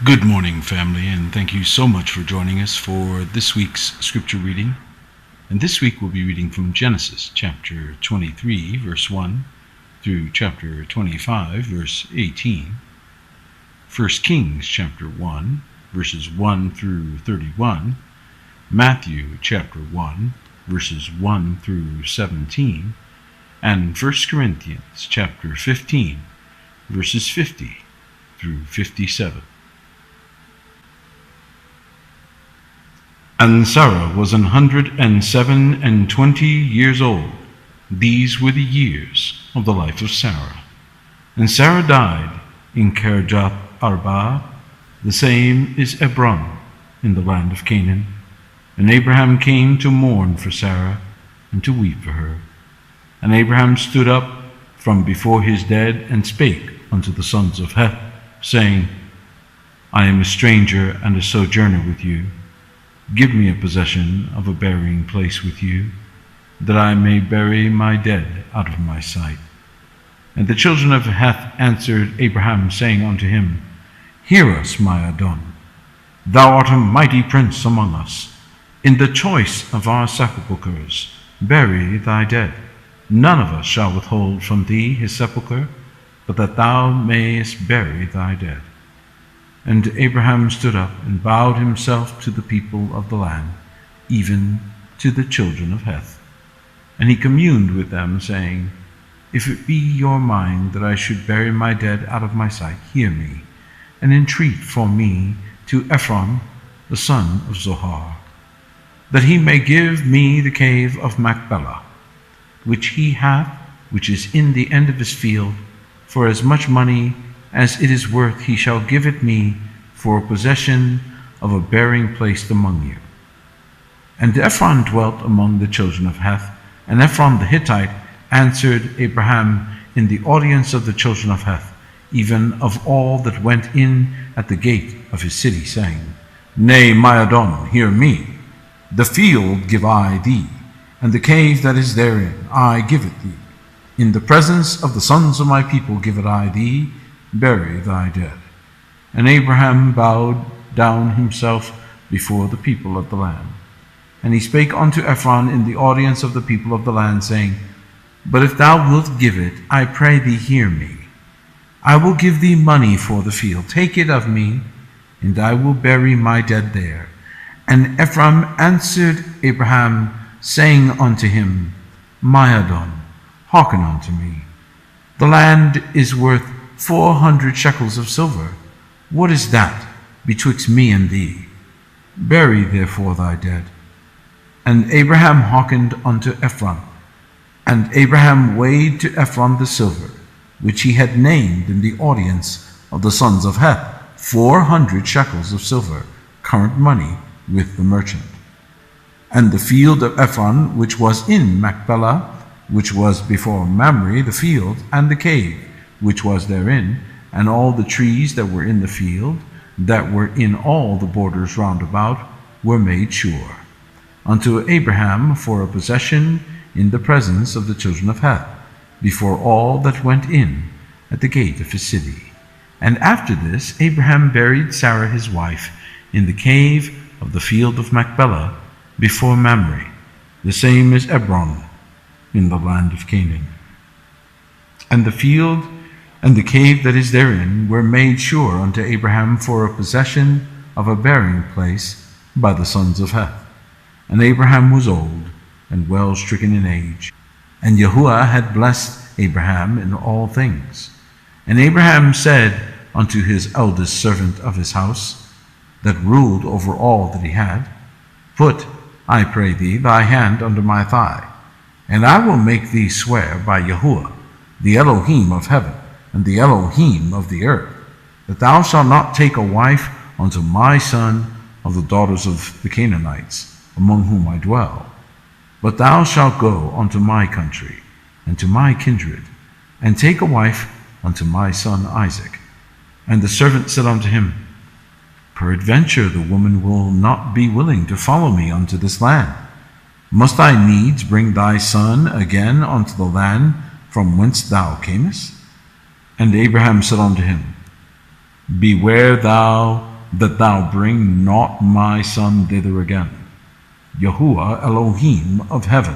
Good morning, family, and thank you so much for joining us for this week's scripture reading. And this week we'll be reading from Genesis chapter 23, verse 1 through chapter 25, verse 18. 1 Kings chapter 1, verses 1 through 31. Matthew chapter 1, verses 1 through 17. And 1 Corinthians chapter 15, verses 50 through 57. And Sarah was 127 years old. These were the years of the life of Sarah. And Sarah died in Kirjath Arba, the same is Hebron, in the land of Canaan. And Abraham came to mourn for Sarah and to weep for her. And Abraham stood up from before his dead and spake unto the sons of Heth, saying, I am a stranger and a sojourner with you. Give me a possession of a burying place with you, that I may bury my dead out of my sight. And the children of Heth answered Abraham, saying unto him, Hear us, my Adon. Thou art a mighty prince among us. In the choice of our sepulchres, bury thy dead. None of us shall withhold from thee his sepulchre, but that thou mayest bury thy dead. And Abraham stood up and bowed himself to the people of the land, even to the children of Heth. And he communed with them, saying, If it be your mind that I should bury my dead out of my sight, hear me, and entreat for me to Ephron, the son of Zohar, that he may give me the cave of Machpelah, which he hath, which is in the end of his field, for as much money as it is worth, he shall give it me for possession of a burying place among you. And Ephron dwelt among the children of Heth, and Ephron the Hittite answered Abraham in the audience of the children of Heth, even of all that went in at the gate of his city, saying, Nay, my Adon, hear me. The field give I thee, and the cave that is therein I give it thee. In the presence of the sons of my people give it I thee, bury thy dead. And Abraham bowed down himself before the people of the land. And he spake unto Ephron in the audience of the people of the land, saying, But if thou wilt give it, I pray thee hear me. I will give thee money for the field. Take it of me, and I will bury my dead there. And Ephron answered Abraham, saying unto him, My Adon, hearken unto me. The land is worth 400 shekels of silver. What is that betwixt me and thee? Bury therefore thy dead. And Abraham hearkened unto Ephron. And Abraham weighed to Ephron the silver, which he had named in the audience of the sons of Heth, 400 shekels of silver, current money, with the merchant. And the field of Ephron, which was in Machpelah, which was before Mamre, the field, and the cave, which was therein, and all the trees that were in the field, that were in all the borders round about, were made sure, unto Abraham for a possession in the presence of the children of Heth, before all that went in at the gate of his city. And after this Abraham buried Sarah his wife in the cave of the field of Machpelah, before Mamre, the same is Hebron, in the land of Canaan. And the field and the cave that is therein were made sure unto Abraham for a possession of a burying place by the sons of Heth. And Abraham was old and well stricken in age, and Yahuwah had blessed Abraham in all things. And Abraham said unto his eldest servant of his house, that ruled over all that he had, Put, I pray thee, thy hand under my thigh, and I will make thee swear by Yahuwah, the Elohim of heaven, and the Elohim of the earth, that thou shalt not take a wife unto my son of the daughters of the Canaanites, among whom I dwell, but thou shalt go unto my country, and to my kindred, and take a wife unto my son Isaac. And the servant said unto him, Peradventure the woman will not be willing to follow me unto this land. Must I needs bring thy son again unto the land from whence thou camest? And Abraham said unto him, Beware thou that thou bring not my son thither again. Yahuwah Elohim of heaven,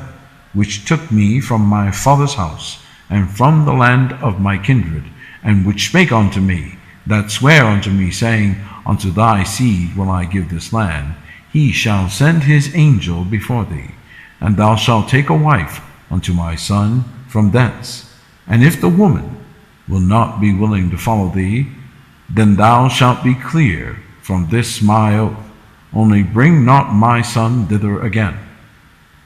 which took me from my father's house, and from the land of my kindred, and which spake unto me, that sware unto me, saying, Unto thy seed will I give this land, he shall send his angel before thee, and thou shalt take a wife unto my son from thence. And if the woman will not be willing to follow thee, then thou shalt be clear from this my oath, only bring not my son thither again.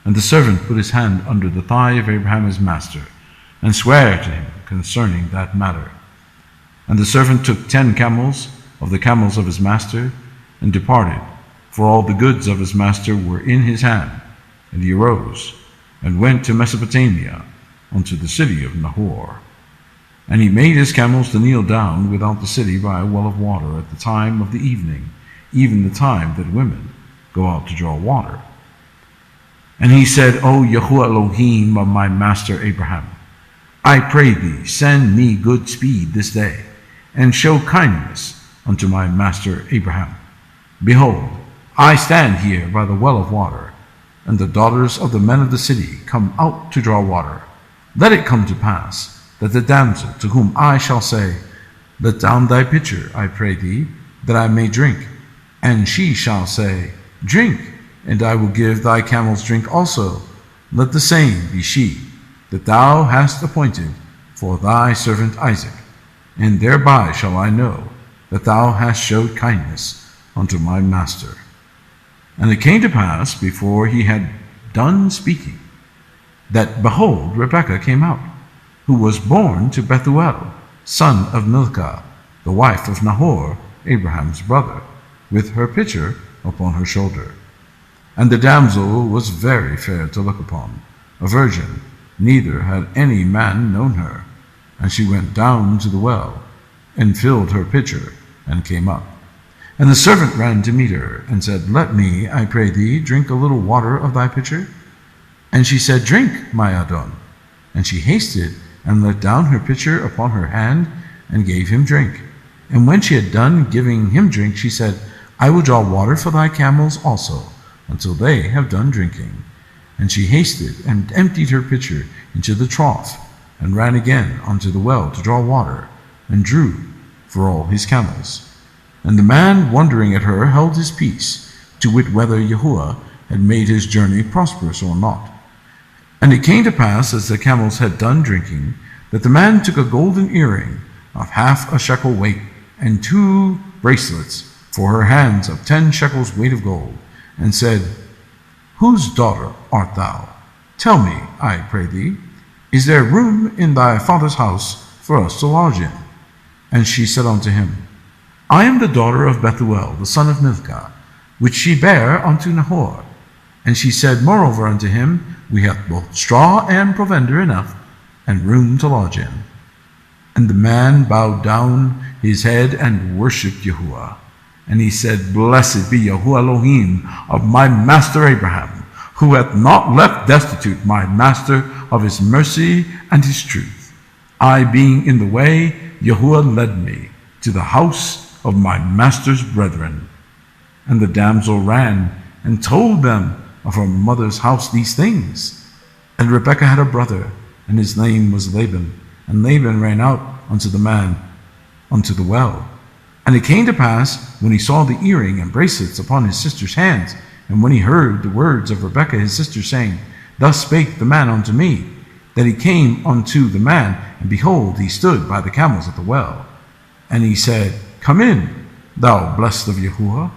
And the servant put his hand under the thigh of Abraham his master, and sware to him concerning that matter. And the servant took 10 camels of the camels of his master, and departed, for all the goods of his master were in his hand. And he arose, and went to Mesopotamia, unto the city of Nahor. And he made his camels to kneel down without the city by a well of water at the time of the evening, even the time that women go out to draw water. And he said, O Yahuwah Elohim of my master Abraham, I pray thee, send me good speed this day, and show kindness unto my master Abraham. Behold, I stand here by the well of water, and the daughters of the men of the city come out to draw water. Let it come to pass that the damsel to whom I shall say, Let down thy pitcher, I pray thee, that I may drink, and she shall say, Drink, and I will give thy camels drink also. Let the same be she that thou hast appointed for thy servant Isaac, and thereby shall I know that thou hast showed kindness unto my master. And it came to pass, before he had done speaking, that, behold, Rebekah came out, who was born to Bethuel, son of Milcah, the wife of Nahor, Abraham's brother, with her pitcher upon her shoulder. And the damsel was very fair to look upon, a virgin, neither had any man known her. And she went down to the well, and filled her pitcher, and came up. And the servant ran to meet her, and said, Let me, I pray thee, drink a little water of thy pitcher. And she said, Drink, my Adon. And she hasted, and let down her pitcher upon her hand, and gave him drink. And when she had done giving him drink, she said, I will draw water for thy camels also, until they have done drinking. And she hasted, and emptied her pitcher into the trough, and ran again unto the well to draw water, and drew for all his camels. And the man, wondering at her, held his peace, to wit whether Yahuwah had made his journey prosperous or not. And it came to pass, as the camels had done drinking, that the man took a golden earring of half a shekel weight, and 2 bracelets for her hands of 10 shekels weight of gold, and said, Whose daughter art thou? Tell me, I pray thee, is there room in thy father's house for us to lodge in? And she said unto him, I am the daughter of Bethuel, the son of Milcah, which she bare unto Nahor. And she said moreover unto him, We have both straw and provender enough, and room to lodge in. And the man bowed down his head and worshipped Yahuwah. And he said, Blessed be Yahuwah Elohim of my master Abraham, who hath not left destitute my master of his mercy and his truth. I being in the way, Yahuwah led me to the house of my master's brethren. And the damsel ran and told them of her mother's house these things. And Rebekah had a brother, and his name was Laban. And Laban ran out unto the man unto the well. And it came to pass, when he saw the earring and bracelets upon his sister's hands, and when he heard the words of Rebekah his sister, saying, Thus spake the man unto me, that he came unto the man, and behold, he stood by the camels at the well. And he said, Come in, thou blessed of Yahuwah.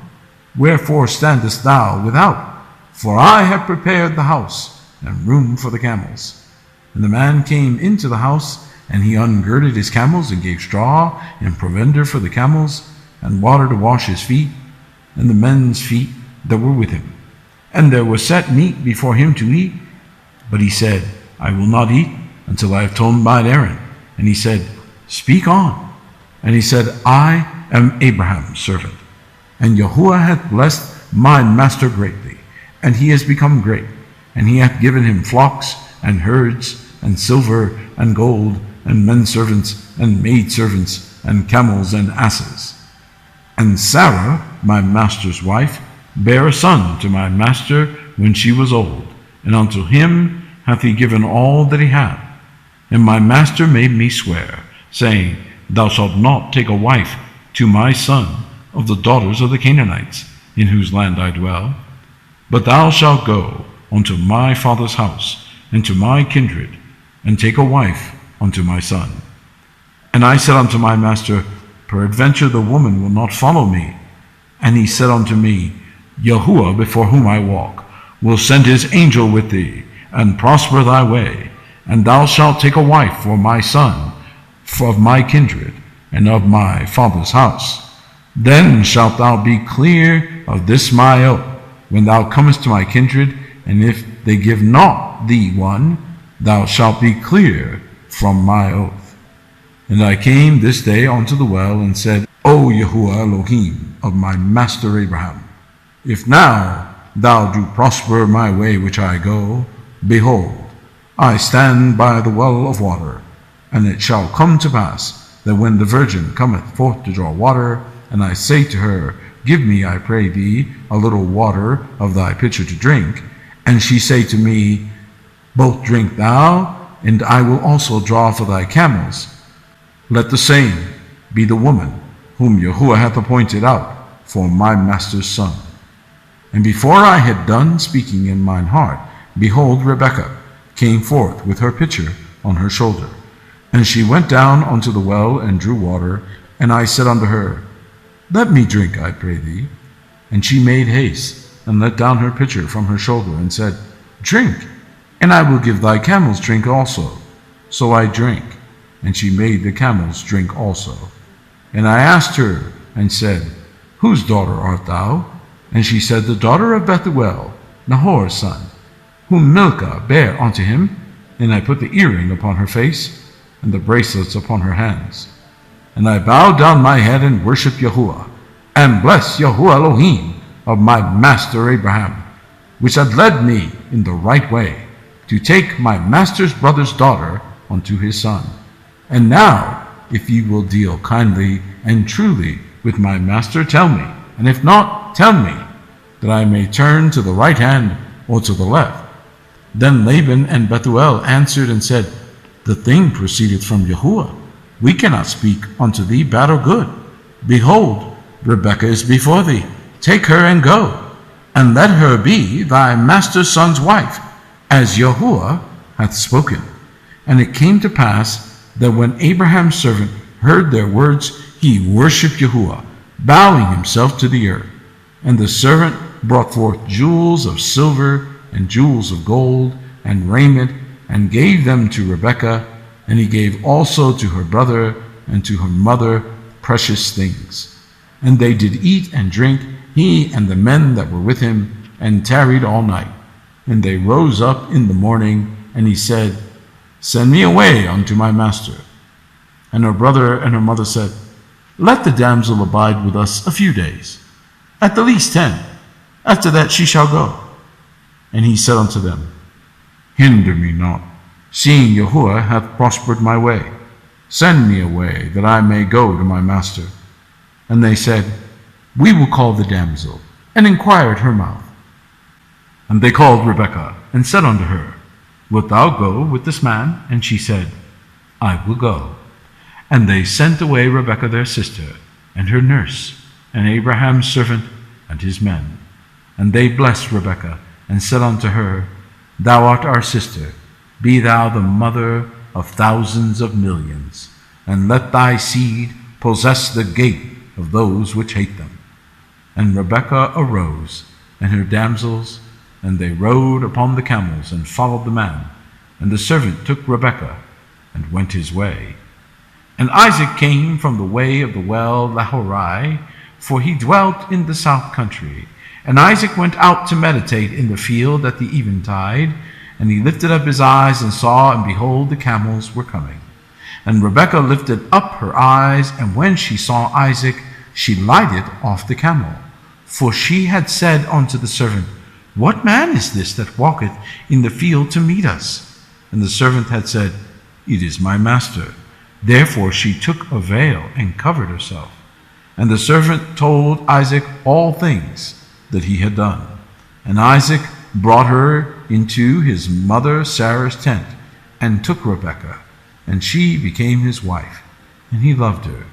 Wherefore standest thou without? For I have prepared the house, and room for the camels. And the man came into the house, and he ungirded his camels, and gave straw and provender for the camels, and water to wash his feet, and the men's feet that were with him. And there was set meat before him to eat. But he said, I will not eat until I have told mine errand. And he said, Speak on. And he said, I am Abraham's servant, and Yahuwah hath blessed my master greatly, and he has become great, and he hath given him flocks and herds, and silver and gold, and men servants and maid servants, and camels and asses. And Sarah, my master's wife, bare a son to my master when she was old, and unto him hath he given all that he hath. And my master made me swear, saying, Thou shalt not take a wife to my son of the daughters of the Canaanites, in whose land I dwell, but thou shalt go unto my father's house, and to my kindred, and take a wife unto my son. And I said unto my master, Peradventure the woman will not follow me. And he said unto me, Yahuwah, before whom I walk, will send his angel with thee, and prosper thy way, and thou shalt take a wife for my son, of my kindred, and of my father's house. Then shalt thou be clear of this my oath, when thou comest to my kindred, and if they give not thee one, thou shalt be clear from my oath. And I came this day unto the well, and said, O Yahuwah Elohim of my master Abraham, if now thou do prosper my way which I go, behold, I stand by the well of water, and it shall come to pass that when the virgin cometh forth to draw water, and I say to her, Give me, I pray thee, a little water of thy pitcher to drink, and she say to me, Both drink thou, and I will also draw for thy camels. Let the same be the woman whom Yahuwah hath appointed out for my master's son. And before I had done speaking in mine heart, behold, Rebekah came forth with her pitcher on her shoulder. And she went down unto the well and drew water. And I said unto her, Let me drink, I pray thee. And she made haste, and let down her pitcher from her shoulder, and said, Drink, and I will give thy camels drink also. So I drank, and she made the camels drink also. And I asked her, and said, Whose daughter art thou? And she said, The daughter of Bethuel, Nahor's son, whom Milcah bare unto him. And I put the earring upon her face, and the bracelets upon her hands. And I bowed down my head and worshipped Yahuwah, and blessed Yahuwah Elohim of my master Abraham, which had led me in the right way, to take my master's brother's daughter unto his son. And now, if ye will deal kindly and truly with my master, tell me, and if not, tell me, that I may turn to the right hand or to the left. Then Laban and Bethuel answered and said, The thing proceedeth from Yahuwah. We cannot speak unto thee bad or good. Behold, Rebekah is before thee. Take her and go, and let her be thy master's son's wife, as Yahuwah hath spoken. And it came to pass that when Abraham's servant heard their words, he worshipped Yahuwah, bowing himself to the earth. And the servant brought forth jewels of silver and jewels of gold and raiment, and gave them to Rebekah, and he gave also to her brother and to her mother precious things. And they did eat and drink, he and the men that were with him, and tarried all night. And they rose up in the morning, and he said, Send me away unto my master. And her brother and her mother said, Let the damsel abide with us a few days, at the least 10. After that she shall go. And he said unto them, Hinder me not, seeing Yahuwah hath prospered my way. Send me away, that I may go to my master. And they said, We will call the damsel, and inquire at her mouth. And they called Rebekah, and said unto her, Wilt thou go with this man? And she said, I will go. And they sent away Rebekah their sister, and her nurse, and Abraham's servant, and his men. And they blessed Rebekah, and said unto her, Thou art our sister, be thou the mother of thousands of millions, and let thy seed possess the gate of those which hate them. And Rebekah arose, and her damsels, and they rode upon the camels, and followed the man. And the servant took Rebekah, and went his way. And Isaac came from the way of the well Lahorai, for he dwelt in the south country. And Isaac went out to meditate in the field at the eventide, and he lifted up his eyes and saw, and behold, the camels were coming. And Rebekah lifted up her eyes, and when she saw Isaac, she lighted off the camel. For she had said unto the servant, What man is this that walketh in the field to meet us? And the servant had said, It is my master. Therefore she took a veil and covered herself. And the servant told Isaac all things that he had done. And Isaac brought her into his mother Sarah's tent, and took Rebekah, and she became his wife, and he loved her.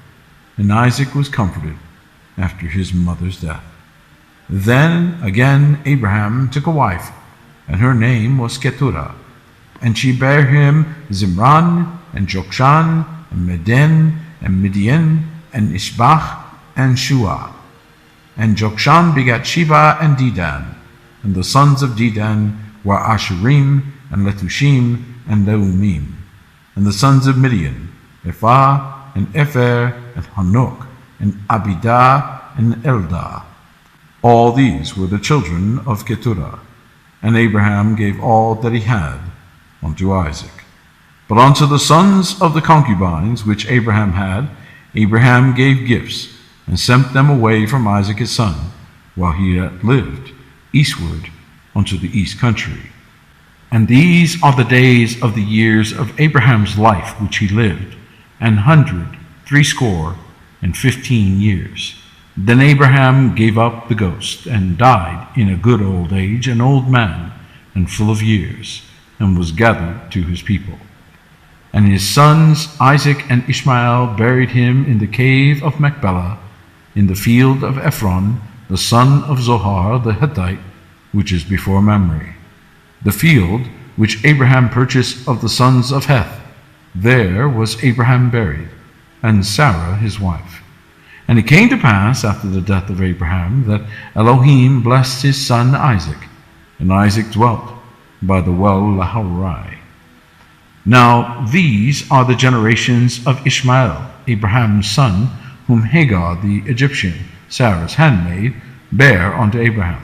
And Isaac was comforted after his mother's death. Then again Abraham took a wife, and her name was Keturah. And she bare him Zimran, and Jokshan, and Medan, and Midian, and Ishbach, and Shua. And Jokshan begat Sheba and Dedan. And the sons of Dedan were Asherim, and Letushim, and Leumim. And the sons of Midian, Ephah, and Epher, and Hanok, and Abidah, and Eldah. All these were the children of Keturah. And Abraham gave all that he had unto Isaac. But unto the sons of the concubines which Abraham had, Abraham gave gifts, and sent them away from Isaac his son, while he yet lived, eastward unto the east country. And these are the days of the years of Abraham's life which he lived, 180 years. Then Abraham gave up the ghost, and died in a good old age, an old man, and full of years, and was gathered to his people. And his sons Isaac and Ishmael buried him in the cave of Machpelah, in the field of Ephron, the son of Zohar the Hittite, which is before Mamre. The field which Abraham purchased of the sons of Heth, there was Abraham buried, and Sarah his wife. And it came to pass after the death of Abraham that Elohim blessed his son Isaac, and Isaac dwelt by the well Laharai. Now these are the generations of Ishmael, Abraham's son, whom Hagar the Egyptian, Sarah's handmaid, bare unto Abraham.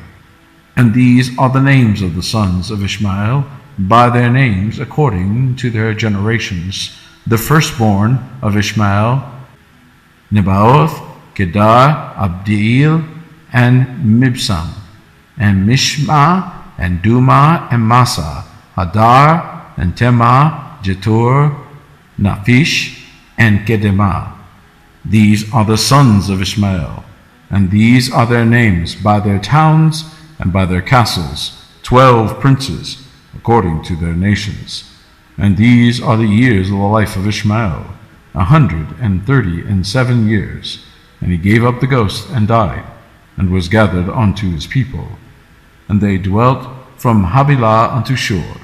And these are the names of the sons of Ishmael, by their names according to their generations. The firstborn of Ishmael, Nebaioth, Kedar, Abdiel, and Mibsam, and Mishma, and Duma, and Massa, Hadar, and Tema, Jetur, Naphish, and Kedemah. These are the sons of Ishmael, and these are their names by their towns and by their castles, 12 princes, according to their nations. And these are the years of the life of Ishmael, 137 years. And he gave up the ghost and died, and was gathered unto his people. And they dwelt from Havilah unto Shur,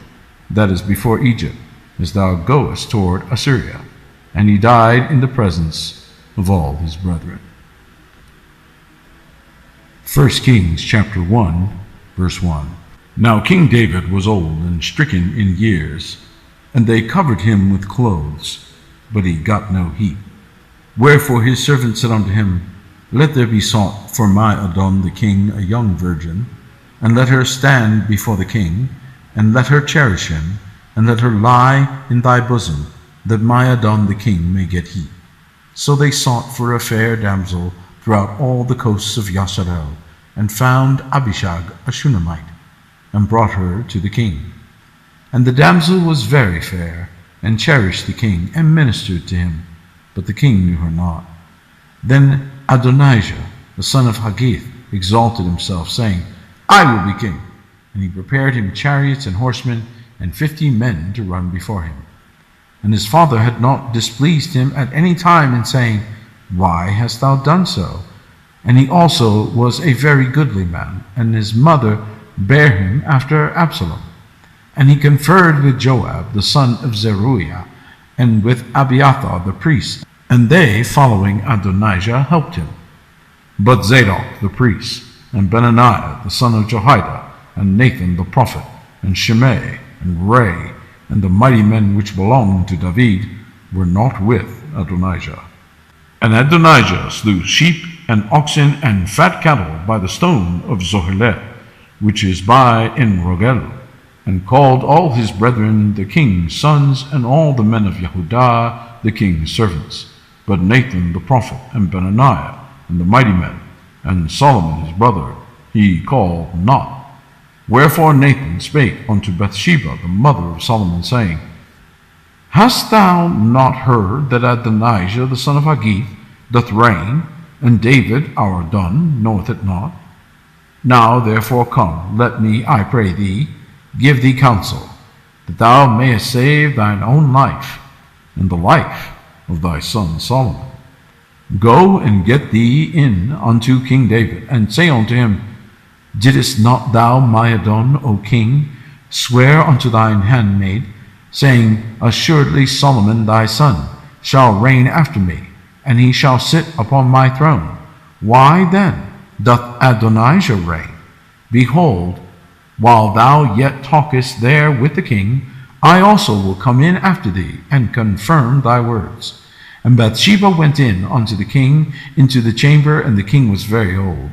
that is before Egypt, as thou goest toward Assyria. And he died in the presence of all his brethren. 1 Kings chapter 1, verse 1. Now King David was old and stricken in years, and they covered him with clothes, but he got no heat. Wherefore his servant said unto him, Let there be sought for my Adon the king a young virgin, and let her stand before the king, and let her cherish him, and let her lie in thy bosom, that my Adon the king may get heat. So they sought for a fair damsel throughout all the coasts of Yasharel, and found Abishag a Shunammite, and brought her to the king. And the damsel was very fair, and cherished the king, and ministered to him, but the king knew her not. Then Adonijah, the son of Haggith, exalted himself, saying, I will be king. And he prepared him chariots and horsemen, and 50 men to run before him. And his father had not displeased him at any time in saying, Why hast thou done so? And he also was a very goodly man, and his mother bare him after Absalom. And he conferred with Joab, the son of Zeruiah, and with Abiathar the priest, and they, following Adonijah, helped him. But Zadok the priest, and Benaniah the son of Jehoiada, and Nathan the prophet, and Shimei, and Ray, and the mighty men which belonged to David, were not with Adonijah. And Adonijah slew sheep and oxen and fat cattle by the stone of Zohelet, which is by En Rogel, and called all his brethren the king's sons, and all the men of Yehudah the king's servants. But Nathan the prophet, and Benaniah, and the mighty men, and Solomon his brother, he called not. Wherefore Nathan spake unto Bathsheba the mother of Solomon, saying, Hast thou not heard that Adonijah the son of Haggith doth reign, and David our Adon knoweth it not? Now therefore come, let me, I pray thee, give thee counsel, that thou mayest save thine own life, and the life of thy son Solomon. Go and get thee in unto King David, and say unto him, Didst not thou, my Adon, O king, swear unto thine handmaid, saying, Assuredly Solomon thy son shall reign after me, and he shall sit upon my throne? Why then doth Adonijah reign? Behold, while thou yet talkest there with the king, I also will come in after thee, and confirm thy words. And Bathsheba went in unto the king into the chamber, and the king was very old.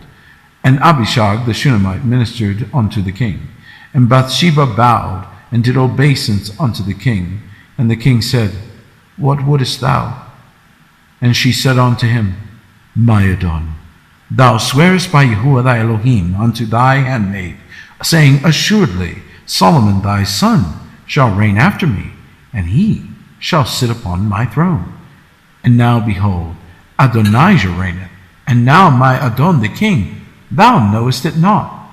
And Abishag the Shunammite ministered unto the king. And Bathsheba bowed, and did obeisance unto the king. And the king said, What wouldest thou? And she said unto him, My Adon, thou swearest by Yahuwah thy Elohim unto thy handmaid, saying, Assuredly Solomon thy son shall reign after me, and he shall sit upon my throne. And now behold, Adonijah reigneth, and now my Adon the king, thou knowest it not.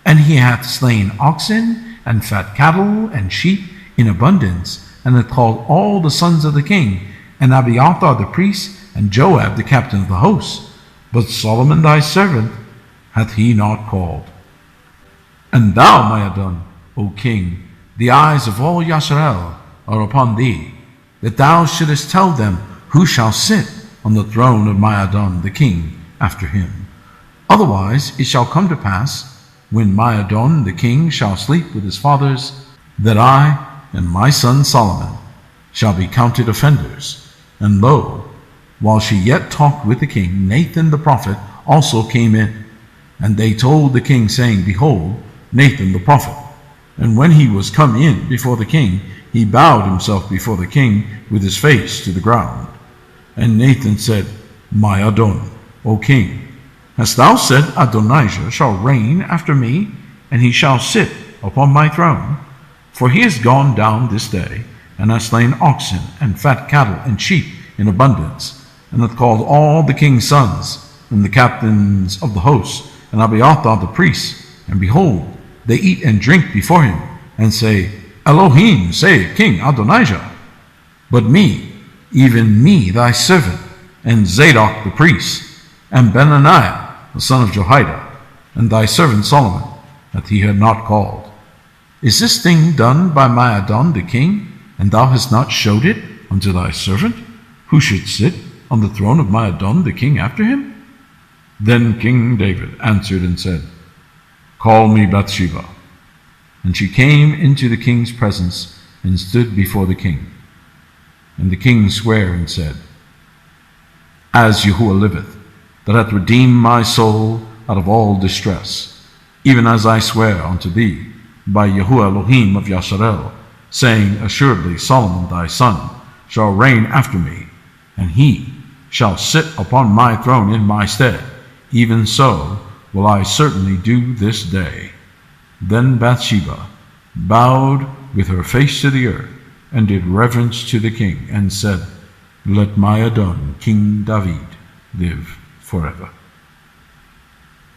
And he hath slain oxen, and fat cattle, and sheep in abundance, and hath called all the sons of the king, and Abiathar the priest, and Joab the captain of the host. But Solomon thy servant hath he not called. And thou, my Adon, O king, the eyes of all Yasharel are upon thee, that thou shouldest tell them who shall sit on the throne of my Adon the king after him. Otherwise it shall come to pass, when my Adon the king shall sleep with his fathers, that I and my son Solomon shall be counted offenders. And lo, while she yet talked with the king, Nathan the prophet also came in. And they told the king, saying, Behold, Nathan the prophet. And when he was come in before the king, he bowed himself before the king with his face to the ground. And Nathan said, My Adon, O king, hast thou said, Adonijah shall reign after me, and he shall sit upon my throne? For he is gone down this day, and hath slain oxen, and fat cattle, and sheep in abundance, and hath called all the king's sons, and the captains of the host, and Abiathar the priest, and behold, they eat and drink before him, and say, Elohim save King Adonijah. But me, even me thy servant, and Zadok the priest, and Benaniah the son of Jehoiada, and thy servant Solomon, that he had not called. Is this thing done by my Adon the king, and thou hast not showed it unto thy servant, who should sit on the throne of my Adon the king after him? Then King David answered and said, Call me Bathsheba. And she came into the king's presence, and stood before the king. And the king sware and said, As Yahuwah liveth, that hath redeemed my soul out of all distress, even as I swear unto thee, by Yahuwah Elohim of Yasharel, saying, Assuredly Solomon thy son shall reign after me, and he shall sit upon my throne in my stead. Even so will I certainly do this day. Then Bathsheba bowed with her face to the earth, and did reverence to the king, and said, Let my Adon, King David, live forever.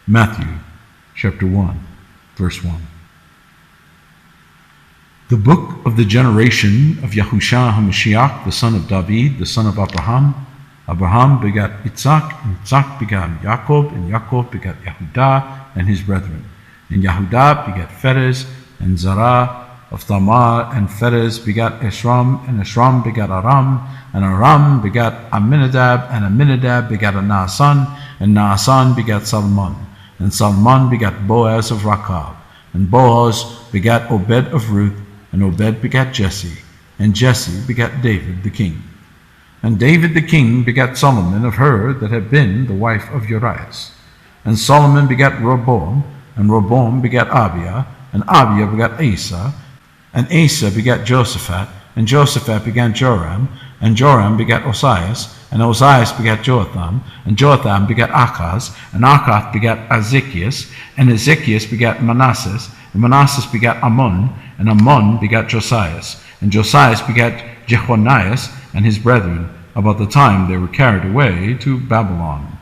Matthew chapter 1, verse 1. The book of the generation of Yahushua HaMashiach, the son of David, the son of Abraham. Abraham begat Yitzhak, and Yitzhak begat Yaakov, and Yaakov begat Yehudah and his brethren. And Yehudah begat Pharez, and Zerah of Tamar, and Pharez begat Esrom, and Esrom begat Aram, and Aram begat Aminadab, and Aminadab begat Naasan, and Naasan begat Salmon, and Salmon begat Boaz of Rachab, and Boaz begat Obed of Ruth, and Obed begat Jesse, and Jesse begat David the king. And David the king begat Solomon of her that had been the wife of Urias. And Solomon begat Rehoboam, and Rehoboam begat Abiah, and Abiah begat Asa, and Asa begat Josaphat, and Josaphat begat Joram, and Joram begat Osias, and Osias begat Jotham, and Jotham begat Achaz, and Achaz begat Ezekias, and Ezekias begat Manasseh, and Manasseh begat Ammon, and Ammon begat Josias, and Josias begat Jehonias and his brethren, about the time they were carried away to Babylon.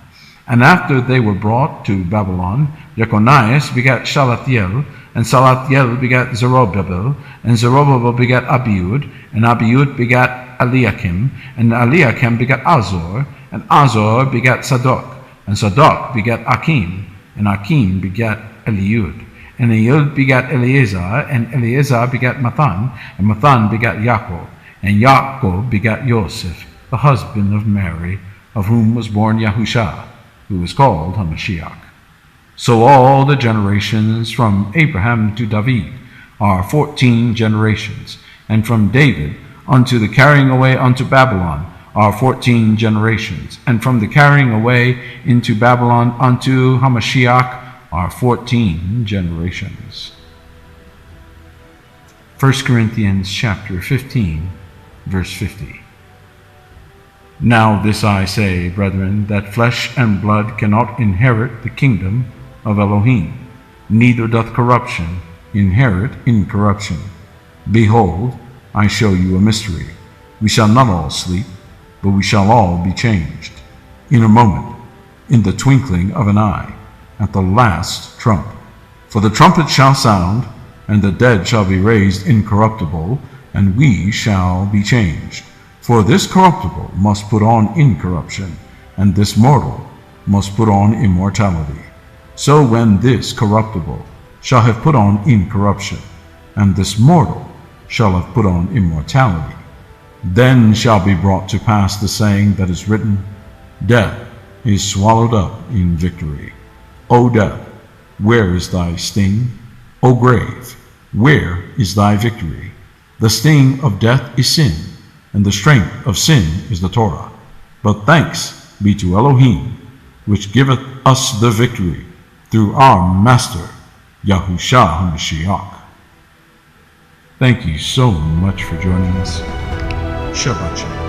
And after they were brought to Babylon, Jeconias begat Shalathiel, and Salathiel begat Zerubbabel, and Zerubbabel begat Abiud, and Abiud begat Eliakim, and Eliakim begat Azor, and Azor begat Sadok, and Sadok begat Akim, and Akim begat Eliud, and Eliud begat Eleazar, and Eleazar begat Mathan, and Mathan begat Yaakov, and Yaakov begat Joseph, the husband of Mary, of whom was born Yahusha, who is called Hamashiach. So all the generations from Abraham to David are 14 generations, and from David unto the carrying away unto Babylon are 14 generations, and from the carrying away into Babylon unto Hamashiach are 14 generations. 1 Corinthians chapter 15, verse 50. Now this I say, brethren, that flesh and blood cannot inherit the kingdom of Elohim, neither doth corruption inherit incorruption. Behold, I show you a mystery. We shall not all sleep, but we shall all be changed. In a moment, in the twinkling of an eye, at the last trump. For the trumpet shall sound, and the dead shall be raised incorruptible, and we shall be changed. For this corruptible must put on incorruption, and this mortal must put on immortality. So when this corruptible shall have put on incorruption, and this mortal shall have put on immortality, then shall be brought to pass the saying that is written, Death is swallowed up in victory. O death, where is thy sting? O grave, where is thy victory? The sting of death is sin, and the strength of sin is the Torah. But thanks be to Elohim, which giveth us the victory through our Master, Yahusha HaMashiach. Thank you so much for joining us. Shabbat Shalom.